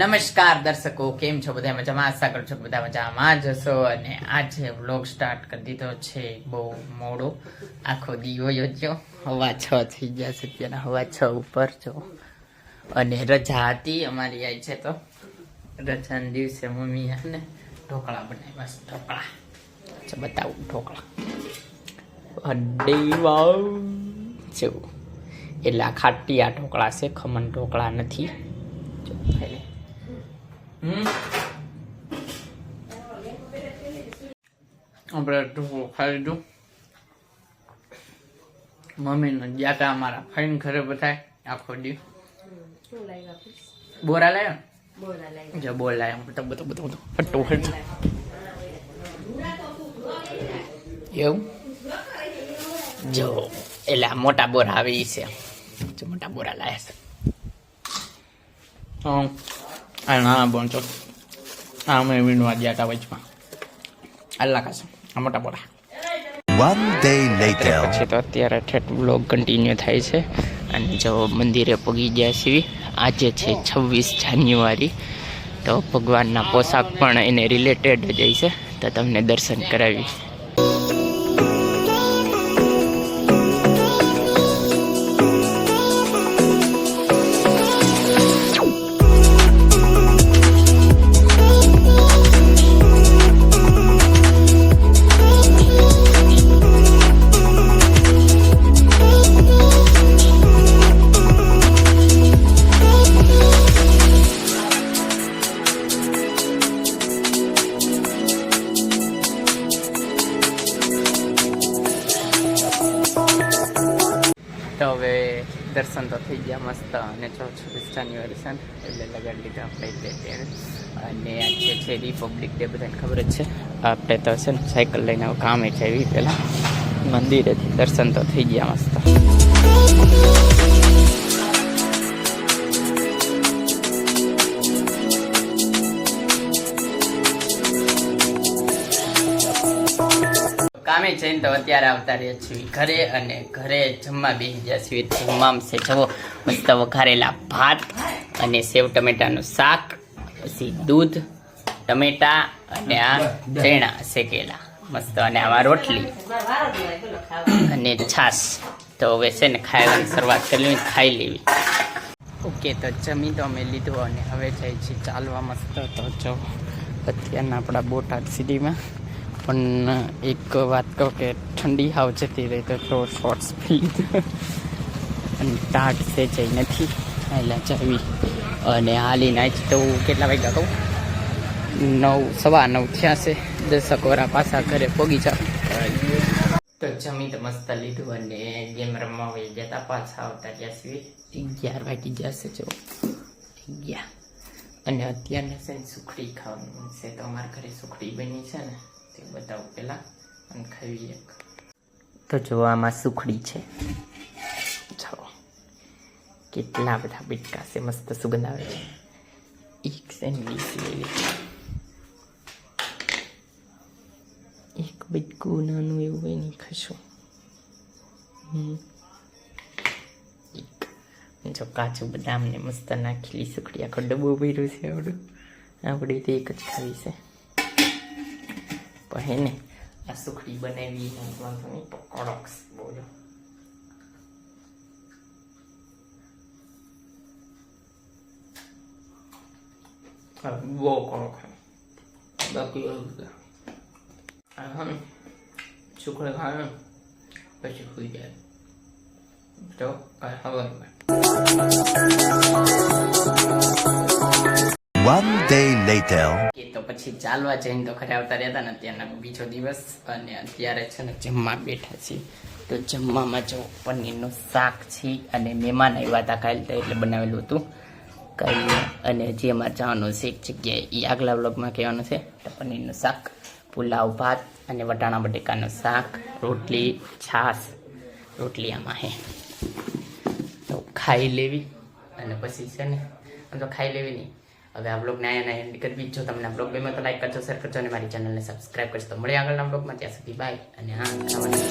નમસ્કાર દર્શકો, કેમ છો બધા મજામાં? આશા કરું છું બધા મજામાં જ હશો. અને આજે વ્લોગ સ્ટાર્ટ કરી દીધો છે બહુ મોડો, આખો દીવો યોજ્યો. 6:15 થઈ ગયા છે, અત્યારે 6:15 ઉપર છો. અને રજા હતી અમારી આઈ છે, તો રજાના દિવસે મમ્મી ને ઢોકળા બનાવ્યા છે. ઢોકળા બતાવું, ઢોકળા વાવ છે. એટલે આ ખાટિયા ઢોકળા છે, ખમણ ઢોકળા નથી. આપણે ઢોકળું ખાઈ લીધું. મમ્મીને ગયા તા અમારા ફાઈન ઘરે બધાય આખો દી. બોરા લાવ્યા જો બોર લાવ્યા બધું ફટું એવું જો. એટલે આ મોટા બોરા આવી છે, જો મોટા બોરા લાવ્યા છે. નાના બોન છો અમે વીણવા ગયા હતા વચમાં. અલ્લાહ કાશે આ મોટા બોરા. One day later. પછી તો અત્યારે ઠેઠ બ્લોગ કન્ટિન્યુ થાય છે. અને જો મંદિરે પગી ગયા છીએ. આજે છે 26 જાન્યુઆરી, તો ભગવાનના પોશાક પણ એને રિલેટેડ જ છે, તો તમને દર્શન કરાવી. તો હવે દર્શન તો થઈ ગયા મસ્ત. અને 26 જાન્યુઆરી છે ને એટલે લગાડી લીધા આપણે તે. અને આજે છે રિપબ્લિક ડે, બધાને ખબર જ છે. આપણે તો છે ને સાયકલ લઈને કામે છે, એવી પહેલાં મંદિરેથી દર્શન તો થઈ ગયા મસ્ત. કામે જઈને તો અત્યારે આવતા રહ્યા છીએ ઘરે. અને ઘરે જમવા બેસી ગયા છીએ. જમવામાં છે જવો મસ્ત વઘારેલા ભાત અને સેવ ટમેટાનું શાક, પછી દૂધ ટમેટા અને આ ચણા શેકેલા મસ્ત, અને આમાં રોટલી અને છાશ. તો હવે છે ને ખાવાની શરૂઆત કરી, ખાઈ લેવી. ઓકે, તો જમી તો અમે લીધું અને હવે જાય છીએ ચાલવા મસ્ત. તો જો અત્યારના આપણા બોટાદ સિટીમાં પણ એક વાત કહું કે ઠંડી હાવ જતી રહી, તો થોડો શોર્ટ્સ પી લીધો અને ટાટ છે જઈ નથી હાલા ચાવી. અને હાલીને આજ તો કેટલા વાગ્યા કહું 9:15 થયા છે. 10 વરા પાછા ઘરે પહોંચી જાવ. તો જમી તો મસ્ત લીધું અને ગેમ રમવા વહી ગયા હતા. પાછા આવતા ગયા છીએ 11 વાગી ગયા છે જો 11. અને અત્યારને છે ને સુખડી ખાવાનું છે, તો અમારા ઘરે સુખડી બની છે ને તે બતાવું પેલા અને ખાવી એક. તો જો આમાં સુખડી છે, જો કેટલા બધા બીટકા છે, મસ્ત સુગંધ આવે છે. એક સેન્ડવીચ લેવી, એક બીટકું નાનું એવું હોય નહીં ખાશું. જો કાચું બદામ ને મસ્ત નાખેલી સુખડી, આખો ડબ્બો ભર્યું છે આવડું. આપણે તો એક જ ખાવી છે. પણ હે ને આ સુખડી બનાવી વાંધો નહીં, કડક બોલો. બહુ કડક બાકી સુખડી ખાવે પછી સુઈ જાય તો કાંઈ ખબર. One day later. તો પછી ચાલવા જઈને તો ઘરે આવતા રહ્યા હતા ને, અત્યારનો બીજો દિવસ. અને અત્યારે છે ને જમવા બેઠા છીએ. તો જમવામાં જો પનીરનું શાક છે, અને મહેમાન આવ્યા હતા કાલે તો એટલે બનાવેલું હતું કાલે. અને હજી અમારે જવાનું છે એક જગ્યાએ, એ આગલા વ્લોગમાં કહેવાનું છે. તો પનીરનું શાક, પુલાવ ભાત અને વટાણા બટેકાનું શાક, રોટલી, છાશ. રોટલી આમાં હે તો ખાઈ લેવી. અને પછી છે ને આમ તો ખાઈ લેવી નહીં, હવે આ બ્લોગને અહીંયા એન્ડ કરવી. જો તમને આ બ્લોગ ગમ્યો તો લાઈક કરજો, શેર કરજો અને મારી ચેનલને સબસ્ક્રાઈબ કરજો. તો મળીએ આગળના બ્લોગમાં, ત્યાં સુધી બાય. અને હા, ખાવાની